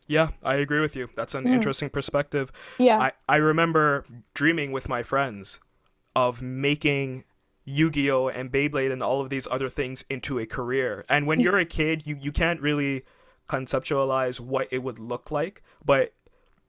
Yeah, I agree with you. That's an Mm. interesting perspective. Yeah. I remember dreaming with my friends of making Yu-Gi-Oh and Beyblade and all of these other things into a career. And when you're a kid, you can't really conceptualize what it would look like. But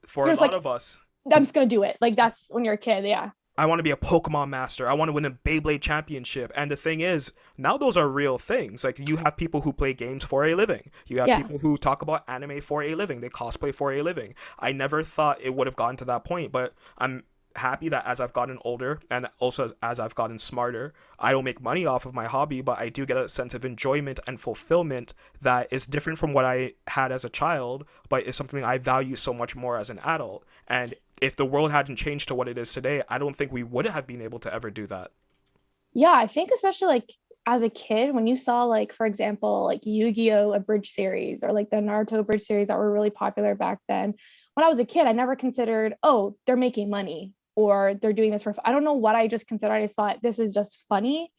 for a You're just lot like, of us, I'm just gonna do it. Like that's when you're a kid. Yeah. I want to be a Pokemon master. I want to win a Beyblade championship. And the thing is, now those are real things. Like you have people who play games for a living. You have Yeah. people who talk about anime for a living. They cosplay for a living. I never thought it would have gotten to that point, but I'm happy that as I've gotten older and also as I've gotten smarter, I don't make money off of my hobby, but I do get a sense of enjoyment and fulfillment that is different from what I had as a child, but is something I value so much more as an adult. And if the world hadn't changed to what it is today, I don't think we would have been able to ever do that. Yeah, I think especially like as a kid, when you saw like, for example, like Yu-Gi-Oh! Abridged series or like the Naruto Abridged series that were really popular back then. When I was a kid, I never considered, oh, they're making money or they're doing this for, I don't know what I just considered. I just thought this is just funny.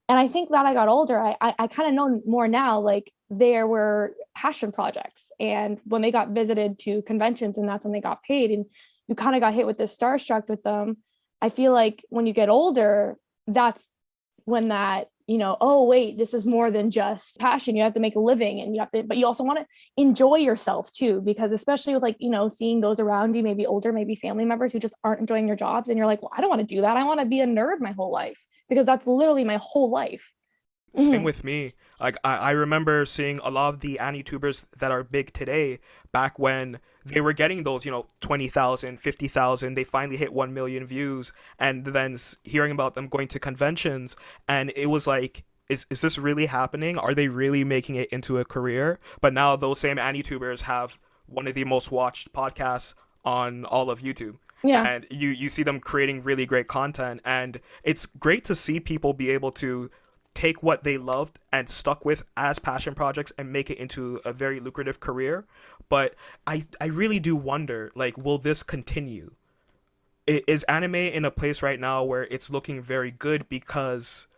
And I think that I got older, I kind of know more now, like there were passion projects. And when they got visited to conventions and that's when they got paid and you kind of got hit with this starstruck with them. I feel like when you get older, that's when that oh wait, this is more than just passion. You have to make a living and you have to, but you also want to enjoy yourself too, because especially with like seeing those around you, maybe older, maybe family members who just aren't enjoying their jobs, and you're like, well, I don't want to do that. I want to be a nerd my whole life because that's literally my whole life. Same Mm-hmm. with me. Like I remember seeing a lot of the AniTubers that are big today back when they were getting those, 20,000, 50,000. They finally hit 1 million views. And then hearing about them going to conventions. And it was like, is this really happening? Are they really making it into a career? But now those same AniTubers have one of the most watched podcasts on all of YouTube. Yeah. And you see them creating really great content. And it's great to see people be able to take what they loved and stuck with as passion projects and make it into a very lucrative career. But I really do wonder, like, will this continue? Is anime in a place right now where it's looking very good because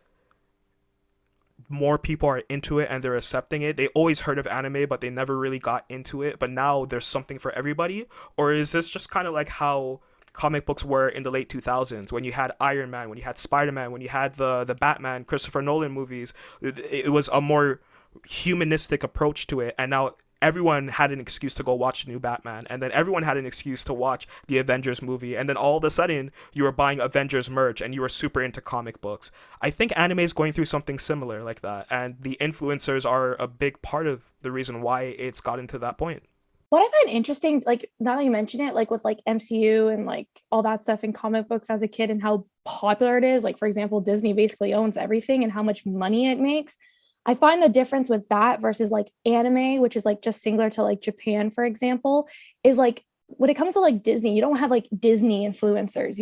more people are into it and they're accepting it? They always heard of anime, but they never really got into it. But now there's something for everybody. Or is this just kind of like how comic books were in the late 2000s when you had Iron Man, when you had Spider-Man, when you had the Batman, Christopher Nolan movies? It was a more humanistic approach to it, and now everyone had an excuse to go watch the new Batman, and then everyone had an excuse to watch the Avengers movie, and then all of a sudden you were buying Avengers merch and you were super into comic books. I think anime is going through something similar like that, and the influencers are a big part of the reason why it's gotten to that point. What I find interesting, like now that you mention it, like with like MCU and like all that stuff in comic books as a kid and how popular it is, like for example, Disney basically owns everything and how much money it makes. I find the difference with that versus like anime, which is like just singular to like Japan, for example, is like when it comes to like Disney, you don't have like Disney influencers.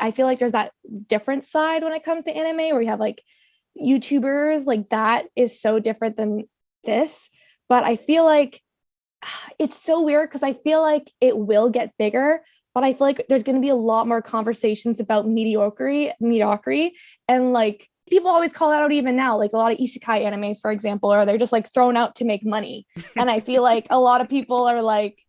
I feel like there's that different side when it comes to anime where you have like YouTubers, like that is so different than this. But I feel like it's so weird because I feel like it will get bigger, but I feel like there's going to be a lot more conversations about mediocrity, and like people always call that out even now, like a lot of isekai animes, for example, or they're just like thrown out to make money. And I feel like a lot of people are like,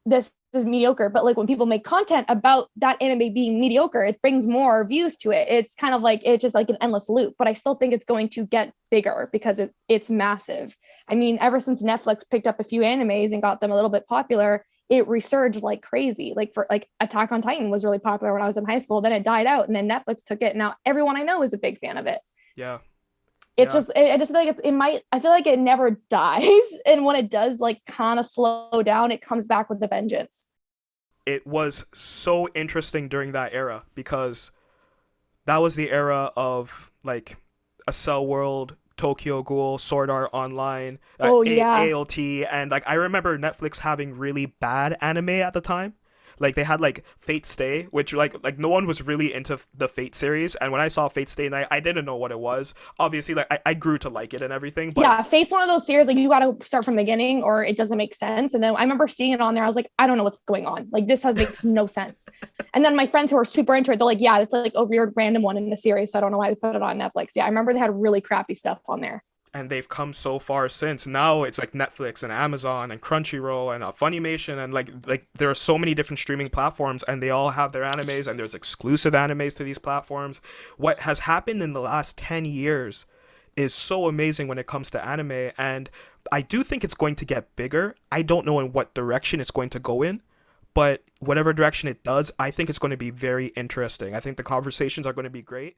this is mediocre, but like when people make content about that anime being mediocre, it brings more views to it. It's kind of like it's just like an endless loop, but I still think it's going to get bigger because it's massive. I mean, ever since Netflix picked up a few animes and got them a little bit popular, it resurged like crazy. Like for like Attack on Titan was really popular when I was in high school, then it died out and then Netflix took it and now everyone I know is a big fan of it. Yeah, It's yeah. just I just feel like it might, I feel like it never dies and when it does like kind of slow down, it comes back with a vengeance. It was so interesting during that era because that was the era of like a Cell World, Tokyo Ghoul, Sword Art Online, Oh yeah. ALT, and like I remember Netflix having really bad anime at the time. Like they had like Fate Stay, which like no one was really into the Fate series, and when I saw Fate Stay, and I didn't know what it was. Obviously, like I grew to like it and everything, but Yeah, Fate's one of those series like you got to start from the beginning or it doesn't make sense. And then I remember seeing it on there. I was like, I don't know what's going on. Like this has makes no sense. And then my friends who are super into it, they're like, yeah, it's like a weird random one in the series. So I don't know why they put it on Netflix. Yeah, I remember they had really crappy stuff on there. and they've come so far since. Now it's like Netflix and Amazon and Crunchyroll and Funimation, and like there are so many different streaming platforms, and they all have their animes, and there's exclusive animes to these platforms. What has happened in the last 10 years is so amazing when it comes to anime, and I do think it's going to get bigger. I don't know in what direction it's going to go in, but whatever direction it does, I think it's going to be very interesting. I think the conversations are going to be great.